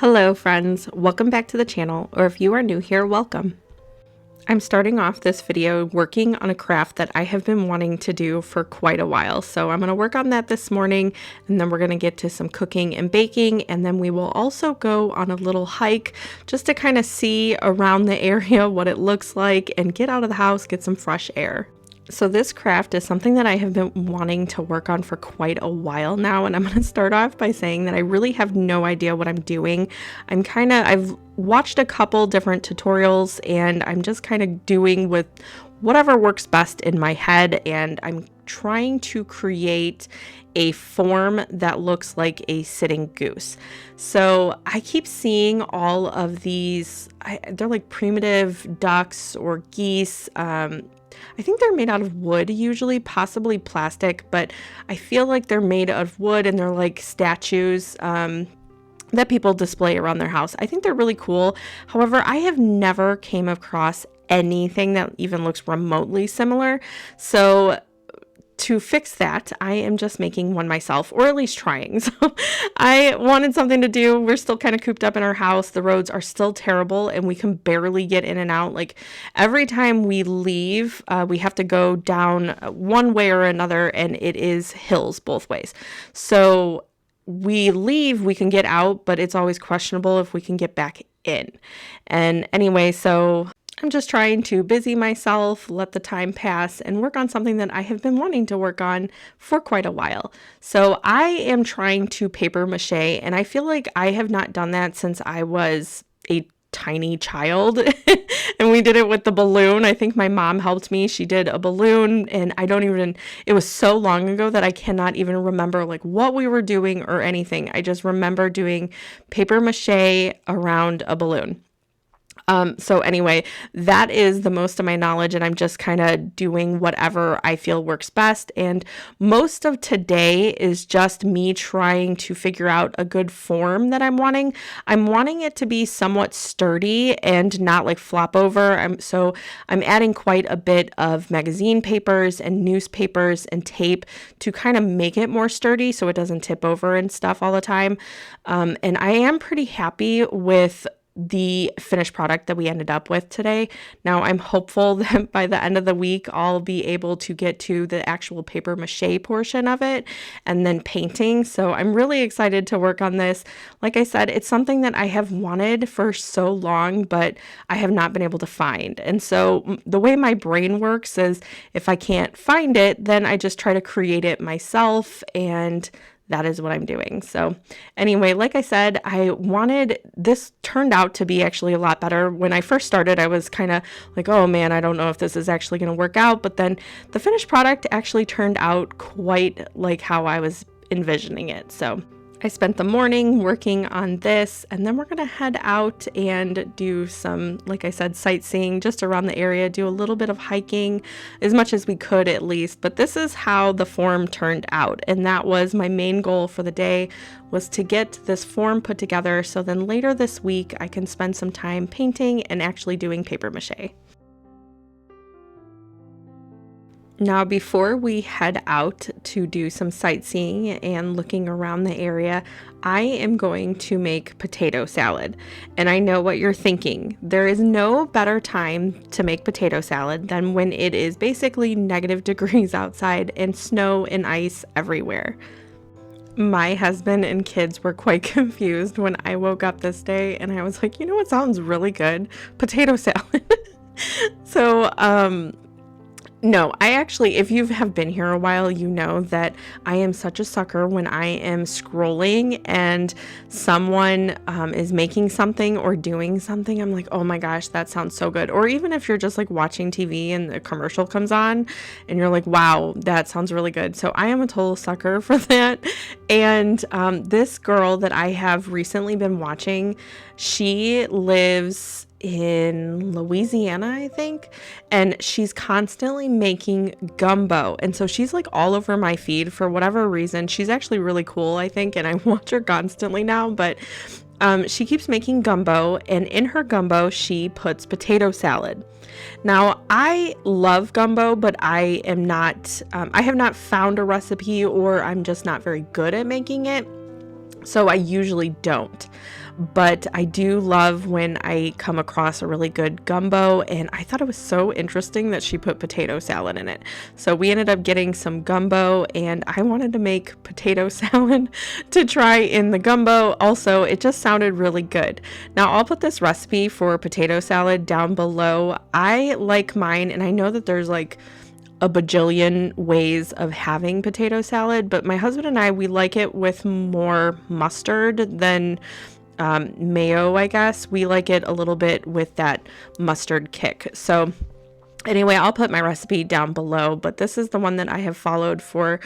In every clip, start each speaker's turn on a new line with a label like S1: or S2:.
S1: Hello friends, welcome back to the channel, or if you are new here, welcome. I'm starting off this video working on a craft that I have been wanting to do for quite a while. So I'm going to work on that this morning, and then we're going to get to some cooking and baking, and then we will also go on a little hike just to kind of see around the area what it looks like and get out of the house, get some fresh air. So this craft is something that I have been wanting to work on for quite a while now, and I'm going to start off by saying that I really have no idea what I'm doing. I've watched a couple different tutorials, and I'm just kind of doing with whatever works best in my head, and I'm trying to create a form that looks like a sitting goose. So I keep seeing all of these, they're like primitive ducks or geese. I think they're made out of wood usually, possibly plastic, but I feel like they're made out of wood and they're like statues that people display around their house. I think they're really cool. However, I have never came across anything that even looks remotely similar. So to fix that, I am just making one myself, or at least trying. So I wanted something to do. We're still kind of cooped up in our house. The roads are still terrible and we can barely get in and out. Like every time we leave, we have to go down one way or another, and it is hills both ways. So we leave, we can get out, but it's always questionable if we can get back in. And anyway, so I'm just trying to busy myself, let the time pass, and work on something that I have been wanting to work on for quite a while. So I am trying to paper mache, and I feel like I have not done that since I was a tiny child. And we did it with the balloon. I think my mom helped me. She did a balloon, and it was so long ago that I cannot even remember like what we were doing or anything. I just remember doing paper mache around a balloon. So anyway, that is the most of my knowledge, and I'm just kind of doing whatever I feel works best. And most of today is just me trying to figure out a good form that I'm wanting. I'm wanting it to be somewhat sturdy and not like flop over. So I'm adding quite a bit of magazine papers and newspapers and tape to kind of make it more sturdy so it doesn't tip over and stuff all the time. And I am pretty happy with the finished product that we ended up with today. Now I'm hopeful that by the end of the week I'll be able to get to the actual paper mache portion of it and then painting. So I'm really excited to work on this. Like I said, it's something that I have wanted for so long, but I have not been able to find. And so the way my brain works is if I can't find it, then I just try to create it myself, and that is what I'm doing. So anyway, like I said, this turned out to be actually a lot better. When I first started, I was kind of like, oh man, I don't know if this is actually going to work out. But then the finished product actually turned out quite like how I was envisioning it. So I spent the morning working on this, and then we're going to head out and do some, like I said, sightseeing just around the area, do a little bit of hiking, as much as we could at least. But this is how the form turned out, and that was my main goal for the day, was to get this form put together so then later this week I can spend some time painting and actually doing paper mache. Now, before we head out to do some sightseeing and looking around the area, I am going to make potato salad. And I know what you're thinking. There is no better time to make potato salad than when it is basically negative degrees outside and snow and ice everywhere. My husband and kids were quite confused when I woke up this day, and I was like, you know what sounds really good? Potato salad. So, no, I actually, if you have been here a while, you know that I am such a sucker when I am scrolling and someone is making something or doing something. I'm like, oh my gosh, that sounds so good. Or even if you're just like watching TV and the commercial comes on and you're like, wow, that sounds really good. So I am a total sucker for that. And this girl that I have recently been watching, she lives in Louisiana, I think, and she's constantly making gumbo, and so she's like all over my feed for whatever reason. She's actually really cool, I think, and I watch her constantly now, but she keeps making gumbo, and in her gumbo she puts potato salad. Now, I love gumbo, but I have not found a recipe, or I'm just not very good at making it, so I usually don't. but I do love when I come across a really good gumbo, and I thought it was so interesting that she put potato salad in it. So we ended up getting some gumbo, and I wanted to make potato salad to try in the gumbo. Also, it just sounded really good. Now I'll put this recipe for potato salad down below. I like mine, and I know that there's like a bajillion ways of having potato salad, but my husband and I, we like it with more mustard than mayo, I guess. We like it a little bit with that mustard kick. So anyway, I'll put my recipe down below, but this is the one that I have followed for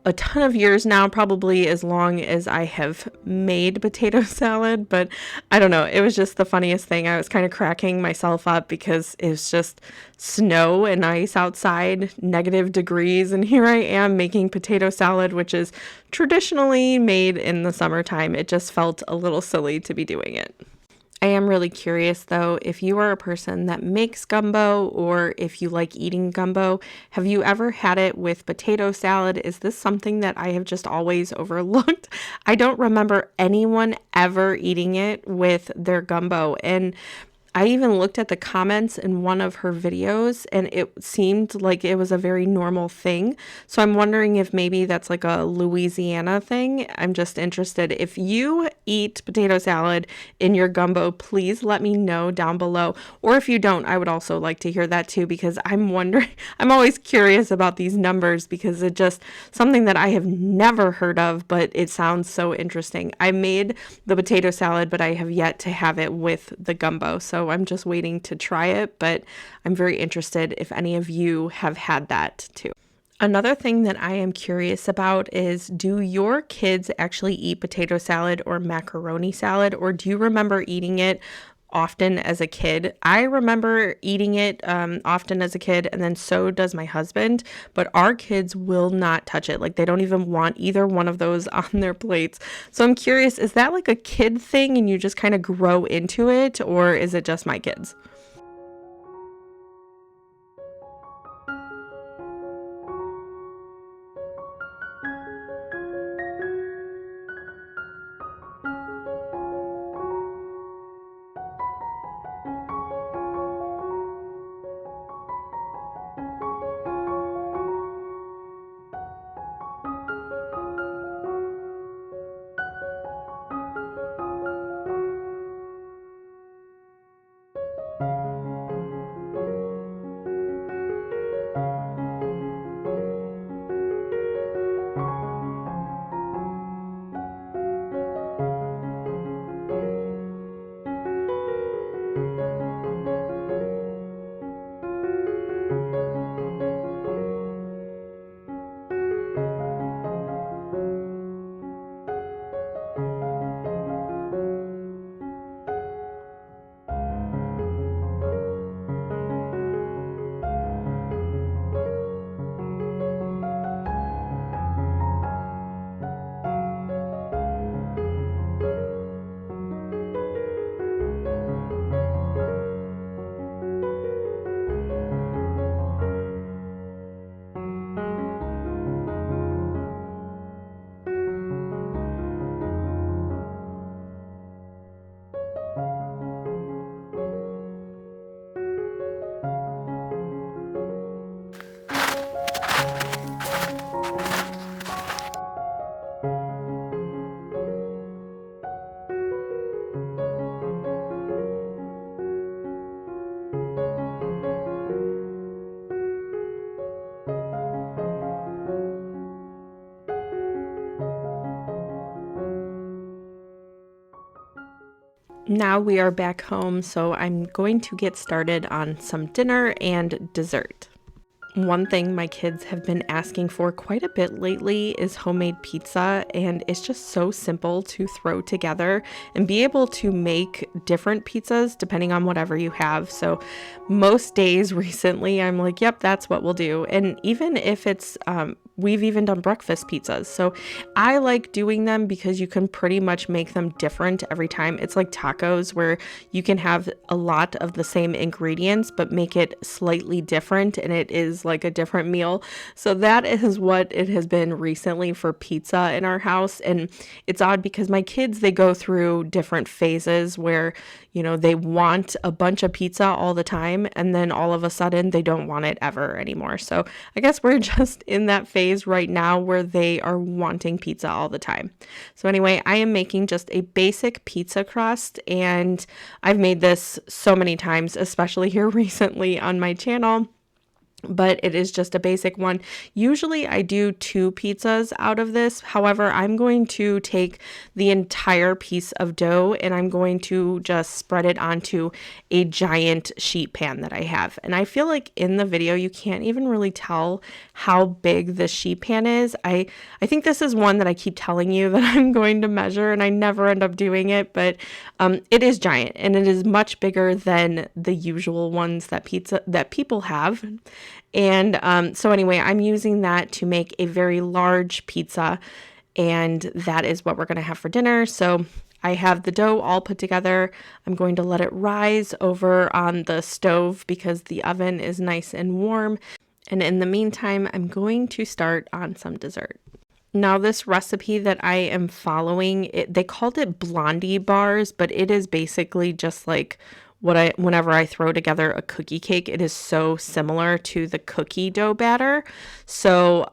S1: a ton of years now, probably as long as I have made potato salad. But I don't know, it was just the funniest thing. I was kind of cracking myself up because it was just snow and ice outside, -degrees, and here I am making potato salad, which is traditionally made in the summertime. It just felt a little silly to be doing it. I am really curious though, if you are a person that makes gumbo or if you like eating gumbo, have you ever had it with potato salad? Is this something that I have just always overlooked? I don't remember anyone ever eating it with their gumbo, and I even looked at the comments in one of her videos and it seemed like it was a very normal thing. So I'm wondering if maybe that's like a Louisiana thing. I'm just interested. If you eat potato salad in your gumbo, please let me know down below. Or if you don't, I would also like to hear that too, because I'm wondering, I'm always curious about these numbers because it's just something that I have never heard of, but it sounds so interesting. I made the potato salad, but I have yet to have it with the gumbo. So I'm just waiting to try it, but I'm very interested if any of you have had that too. Another thing that I am curious about is, do your kids actually eat potato salad or macaroni salad, or do you remember eating it often as a kid? I remember eating it often as a kid, and then so does my husband, but our kids will not touch it. Like, they don't even want either one of those on their plates. So I'm curious, is that like a kid thing and you just kind of grow into it, or is it just my kids? Now we are back home, so I'm going to get started on some dinner and dessert. One thing my kids have been asking for quite a bit lately is homemade pizza, and it's just so simple to throw together and be able to make different pizzas depending on whatever you have. So most days recently I'm like, yep, that's what we'll do. And even if it's we've even done breakfast pizzas. So I like doing them because you can pretty much make them different every time. It's like tacos where you can have a lot of the same ingredients but make it slightly different, and it is like a different meal. So that is what it has been recently for pizza in our house. And it's odd because my kids, they go through different phases where, you know, they want a bunch of pizza all the time, and then all of a sudden they don't want it ever anymore. So I guess we're just in that phase right now where they are wanting pizza all the time. So anyway, I am making just a basic pizza crust, and I've made this so many times, especially here recently on my channel. But it is just a basic one. Usually I do 2 pizzas out of this. However, I'm going to take the entire piece of dough and I'm going to just spread it onto a giant sheet pan that I have. And I feel like in the video, you can't even really tell how big this sheet pan is. I think this is one that I keep telling you that I'm going to measure, and I never end up doing it, but it is giant, and it is much bigger than the usual ones that people have. And so anyway, I'm using that to make a very large pizza, and that is what we're going to have for dinner. So I have the dough all put together. I'm going to let it rise over on the stove because the oven is nice and warm. And in the meantime, I'm going to start on some dessert. Now, this recipe that I am following, they called it Blondie Bars, but it is basically just like whenever I throw together a cookie cake, it is so similar to the cookie dough batter. So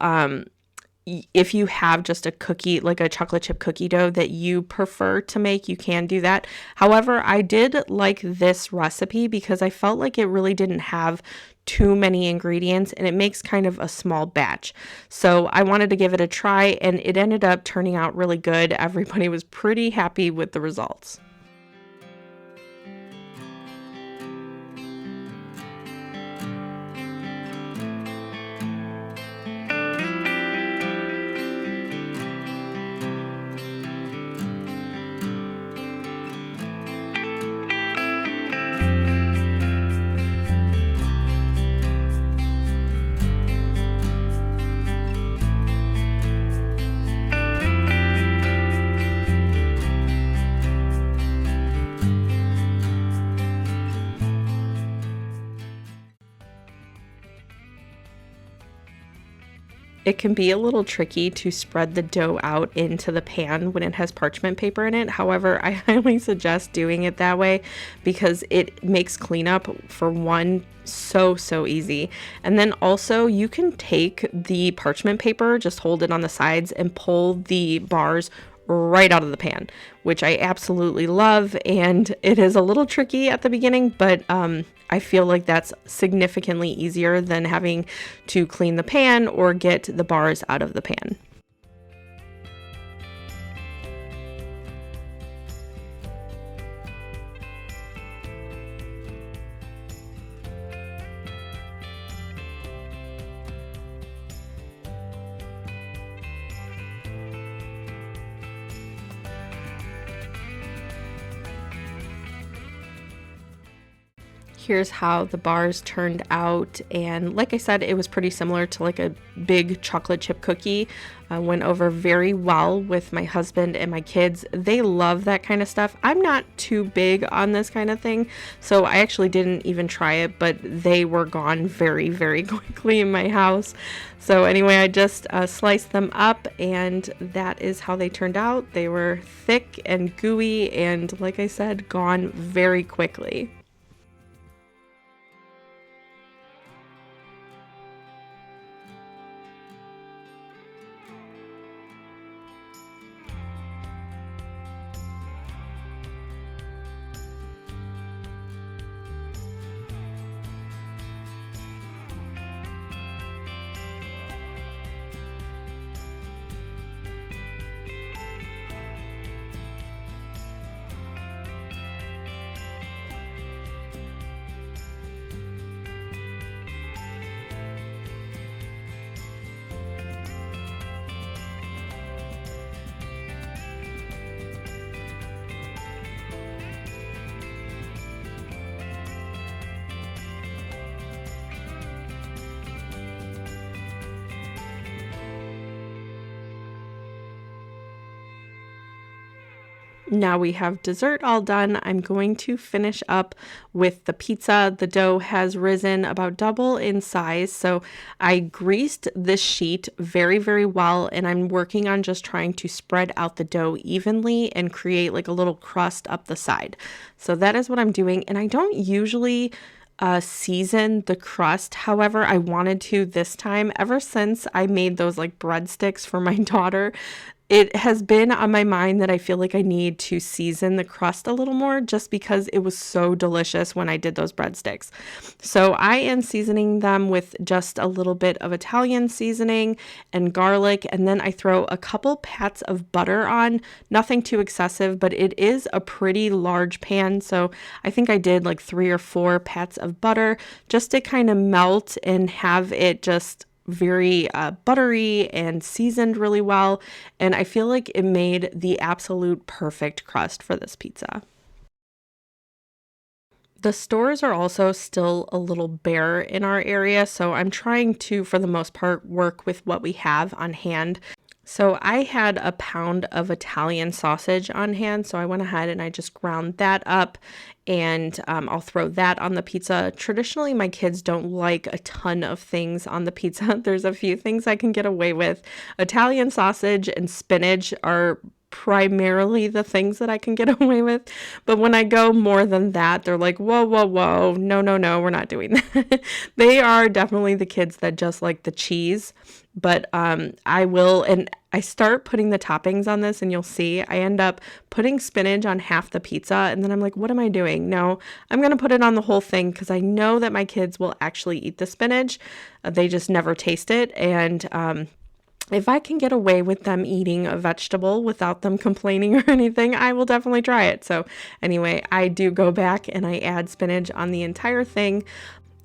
S1: if you have just a cookie, like a chocolate chip cookie dough that you prefer to make, you can do that. However, I did like this recipe because I felt like it really didn't have too many ingredients and it makes kind of a small batch. So I wanted to give it a try, and it ended up turning out really good. Everybody was pretty happy with the results. It can be a little tricky to spread the dough out into the pan when it has parchment paper in it. However, I highly suggest doing it that way because it makes cleanup, for one, so easy. And then also you can take the parchment paper, just hold it on the sides and pull the bars right out of the pan, which I absolutely love. And it is a little tricky at the beginning, but I feel like that's significantly easier than having to clean the pan or get the bars out of the pan. Here's how the bars turned out, and like I said, it was pretty similar to like a big chocolate chip cookie. Went over very well with my husband and my kids. They love that kind of stuff. I'm not too big on this kind of thing, so I actually didn't even try it, but they were gone very quickly in my house. So anyway, I just sliced them up, and that is how they turned out. They were thick and gooey, and like I said, gone very quickly. Now we have dessert all done. I'm going to finish up with the pizza. The dough has risen about double in size, so I greased this sheet very, very well, and I'm working on just trying to spread out the dough evenly and create like a little crust up the side. So that is what I'm doing, and I don't usually season the crust. However, I wanted to this time. Ever since I made those like breadsticks for my daughter, it has been on my mind that I feel like I need to season the crust a little more just because it was so delicious when I did those breadsticks. So I am seasoning them with just a little bit of Italian seasoning and garlic, and then I throw a couple pats of butter on, nothing too excessive, but it is a pretty large pan. So I think I did like 3 or 4 pats of butter just to kind of melt and have it just very buttery and seasoned really well, and I feel like it made the absolute perfect crust for this pizza. The stores are also still a little bare in our area, so I'm trying to, for the most part, work with what we have on hand. So I had a pound of Italian sausage on hand, so I went ahead and I just ground that up, and I'll throw that on the pizza. Traditionally, my kids don't like a ton of things on the pizza. There's a few things I can get away with. Italian sausage and spinach are primarily the things that I can get away with, but when I go more than that, they're like, whoa, whoa, whoa, no, no, no, we're not doing that. They are definitely the kids that just like the cheese, but I will, and I start putting the toppings on this, and you'll see I end up putting spinach on half the pizza, and then I'm like, what am I doing? No, I'm gonna put it on the whole thing because I know that my kids will actually eat the spinach. They just never taste it, and if I can get away with them eating a vegetable without them complaining or anything, I will definitely try it. So anyway, I do go back and I add spinach on the entire thing.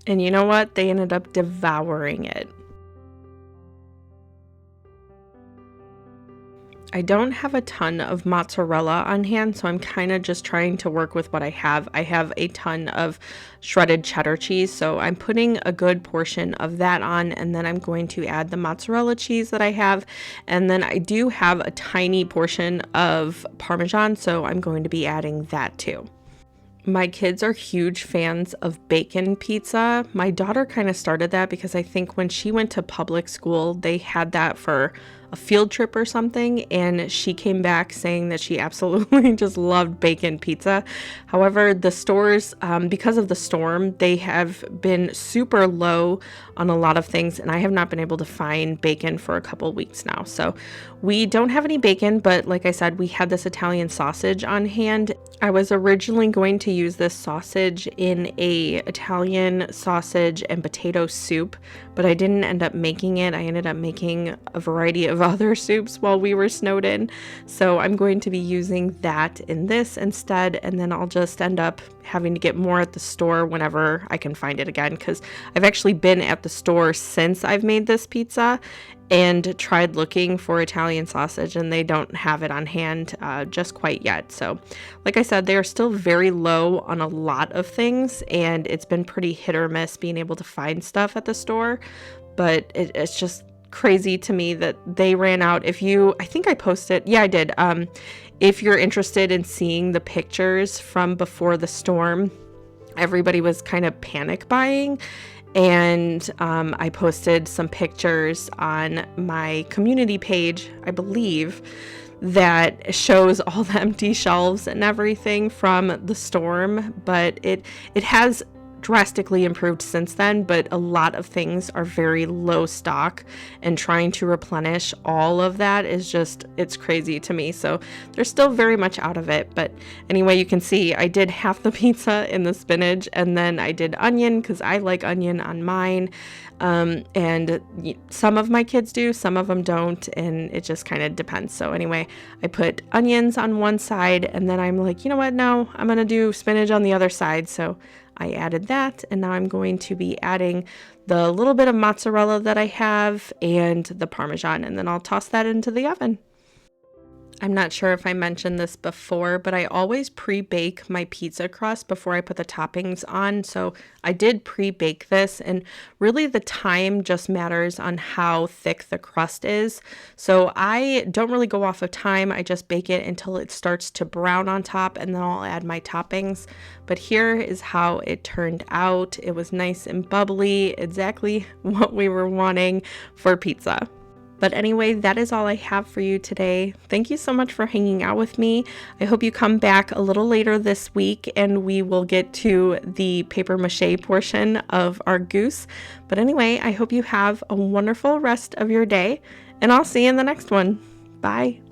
S1: And you know what? They ended up devouring it. I don't have a ton of mozzarella on hand, so I'm kind of just trying to work with what I have. I have a ton of shredded cheddar cheese, so I'm putting a good portion of that on, and then I'm going to add the mozzarella cheese that I have, and then I do have a tiny portion of Parmesan, so I'm going to be adding that too. My kids are huge fans of bacon pizza. My daughter kind of started that because I think when she went to public school, they had that for a field trip or something, and she came back saying that she absolutely just loved bacon pizza. However, the stores, because of the storm, they have been super low on a lot of things, and I have not been able to find bacon for a couple weeks now. So we don't have any bacon, but like I said, we had this Italian sausage on hand. I was originally going to use this sausage in a Italian sausage and potato soup, but I didn't end up making it. I ended up making a variety of other soups while we were snowed in. So I'm going to be using that in this instead, and then I'll just end up having to get more at the store whenever I can find it again, because I've actually been at the store since I've made this pizza and tried looking for Italian sausage, and they don't have it on hand just quite yet. So like I said, they are still very low on a lot of things, and it's been pretty hit or miss being able to find stuff at the store, but it's just crazy to me that they ran out. I think I posted, yeah, I did. If you're interested in seeing the pictures from before the storm, everybody was kind of panic buying. And I posted some pictures on my community page, I believe, that shows all the empty shelves and everything from the storm. But it has drastically improved since then, but a lot of things are very low stock, and trying to replenish all of that is just, it's crazy to me. So they're still very much out of it. But anyway, you can see I did half the pizza in the spinach, and then I did onion because I like onion on mine. And some of my kids do, some of them don't, and it just kind of depends. So anyway, I put onions on one side, and then I'm like, you know what, no, I'm gonna do spinach on the other side. So I added that, and now I'm going to be adding the little bit of mozzarella that I have and the Parmesan, and then I'll toss that into the oven. I'm not sure if I mentioned this before, but I always pre-bake my pizza crust before I put the toppings on. So I did pre-bake this, and really the time just matters on how thick the crust is. So I don't really go off of time. I just bake it until it starts to brown on top, and then I'll add my toppings. But here is how it turned out. It was nice and bubbly, exactly what we were wanting for pizza. But anyway, that is all I have for you today. Thank you so much for hanging out with me. I hope you come back a little later this week and we will get to the paper mache portion of our goose. But anyway, I hope you have a wonderful rest of your day, and I'll see you in the next one. Bye.